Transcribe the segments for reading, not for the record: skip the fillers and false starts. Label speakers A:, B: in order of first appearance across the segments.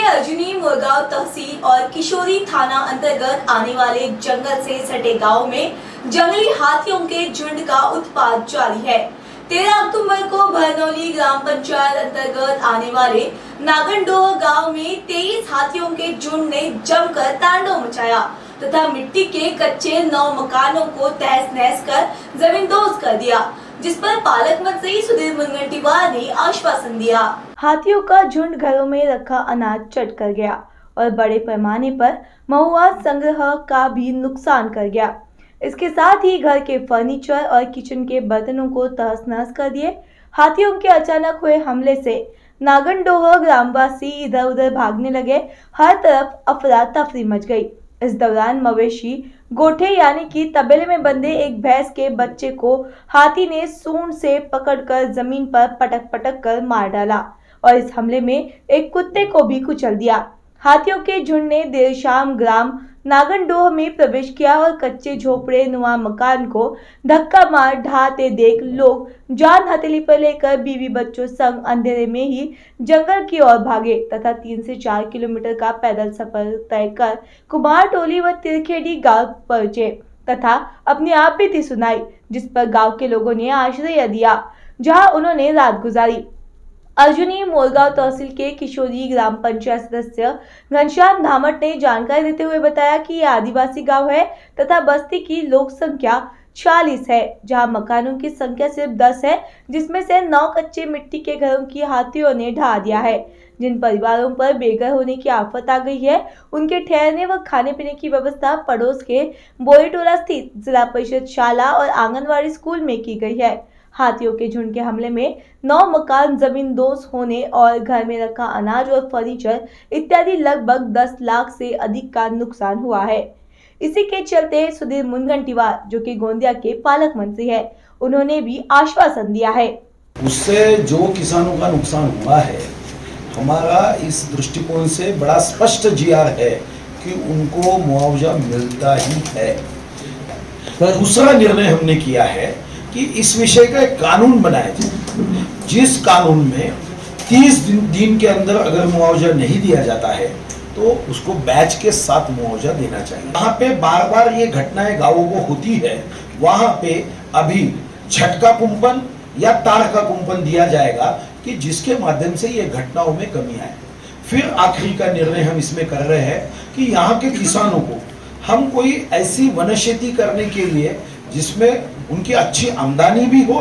A: अर्जुनी मुरगांव तहसील और किशोरी थाना अंतर्गत आने वाले जंगल से सटे गांव में जंगली हाथियों के झुंड का उत्पात जारी है। 13 अक्टूबर को भरनौली ग्राम पंचायत अंतर्गत आने वाले नागनडोह गांव में 23 हाथियों के झुंड ने जमकर तांडव मचाया तथा मिट्टी के कच्चे 9 मकानों को तहस नहस कर जमींदोज कर दिया, जिस पर पालक मंत्री सुधीर मुनगंटीवार ने आश्वासन दिया। हाथियों का झुंड घरों में रखा अनाज चट कर गया और बड़े पैमाने पर महुआ संग्रह का भी नुकसान कर गया। इसके साथ ही घर के फर्नीचर और किचन के बर्तनों को तहस नहस कर दिए। हाथियों के अचानक हुए हमले से नागनडोह ग्रामवासी इधर उधर भागने लगे। हर तरफ अफरा तफरी मच गई। इस दौरान मवेशी गोठे यानी कि तबेले में बंधे एक भैंस के बच्चे को हाथी ने सूंड से पकड़कर जमीन पर पटक पटक कर मार डाला और इस हमले में एक कुत्ते को भी कुचल दिया। हाथियों के झुंड ने देर शाम ग्राम नागनडोह में प्रवेश किया और कच्चे झोपड़े नुमा मकान को धक्का मार ढहाते देख लोग जान हथेली पर लेकर बीवी बच्चों संग अंधेरे में ही जंगल की ओर भागे तथा 3 से 4 किलोमीटर का पैदल सफर तय कर कुमार टोली व तिरखेड़ी गांव पहुंचे तथा अपनी आपबीती सुनाई, जिस पर गांव के लोगों ने आश्रय दिया, जहां उन्होंने रात गुजारी। अर्जुनी मोरगांव तहसील के किशोरी ग्राम पंचायत सदस्य घनश्याम धामट ने जानकारी देते हुए बताया कि यह आदिवासी गांव है तथा बस्ती की लोक संख्या 40 है, जहां मकानों की संख्या सिर्फ 10 है, जिसमें से 9 कच्चे मिट्टी के घरों की हाथियों ने ढहा दिया है। जिन परिवारों पर बेघर होने की आफत आ गई है, उनके ठहरने व खाने पीने की व्यवस्था पड़ोस के बोईटोला स्थित जिला परिषद शाला और आंगनवाड़ी स्कूल में की गई है। हाथियों के झुंड के हमले में 9 मकान जमींदोज होने और घर में रखा अनाज और फर्नीचर इत्यादि लगभग 10 लाख से अधिक का नुकसान हुआ है। इसी के चलते सुधीर मुनगंटीवार, जो कि गोंदिया के पालक मंत्री है, उन्होंने भी आश्वासन दिया है।
B: उससे जो किसानों का नुकसान हुआ है, हमारा इस दृष्टिकोण से बड़ा स्पष्ट जीआर है कि उनको मुआवजा मिलता ही है। दूसरा निर्णय हमने किया है कि इस विषय का एक कानून बनाया जाए, जिस कानून में 30 दिन के अंदर अगर मुआवजा नहीं दिया जाता है तो उसको बैच के साथ मुआवजा देना चाहिए। वहाँ पे बार बार ये घटनाएं गांवों को होती है, वहाँ पे अभी झटका कुंपन या तार का कुंपन दिया जाएगा कि जिसके माध्यम से ये घटनाओं में कमी आए। फिर आखिरी का निर्णय हम इसमें कर रहे हैं कि यहाँ के किसानों को हम कोई ऐसी वनशेती करने के लिए जिसमें उनकी अच्छी आमदनी भी हो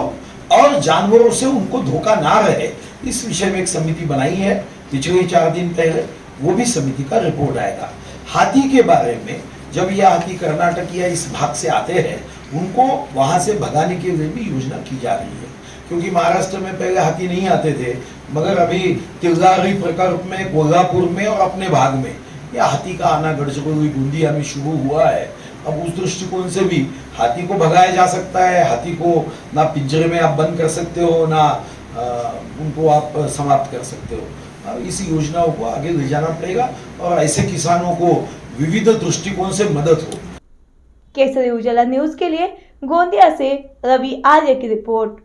B: और जानवरों से उनको धोखा ना रहे, इस विषय में एक समिति बनाई है। पिछले 4 दिन पहले वो भी समिति का रिपोर्ट आएगा। हाथी के बारे में, जब यह हाथी कर्नाटक या इस भाग से आते हैं, उनको वहां से भगाने के लिए भी योजना की जा रही है, क्योंकि महाराष्ट्र में पहले हाथी नहीं आते थे, मगर अभी तिलदारी प्रकल्प में, कोल्हापुर में और अपने भाग में यह हाथी का आना गढ़चिरोली गोंदिया में शुरू हुआ है। अब उस दृष्टिकोण से भी हाथी को भगाया जा सकता है। हाथी को ना पिंजरे में आप बंद कर सकते हो, ना उनको आप समाप्त कर सकते हो। इस योजनाओं को आगे ले जाना पड़ेगा और ऐसे किसानों को विविध दृष्टिकोण से मदद हो।
A: केसरी उजाला न्यूज के लिए गोंदिया से रवि आर्य की रिपोर्ट।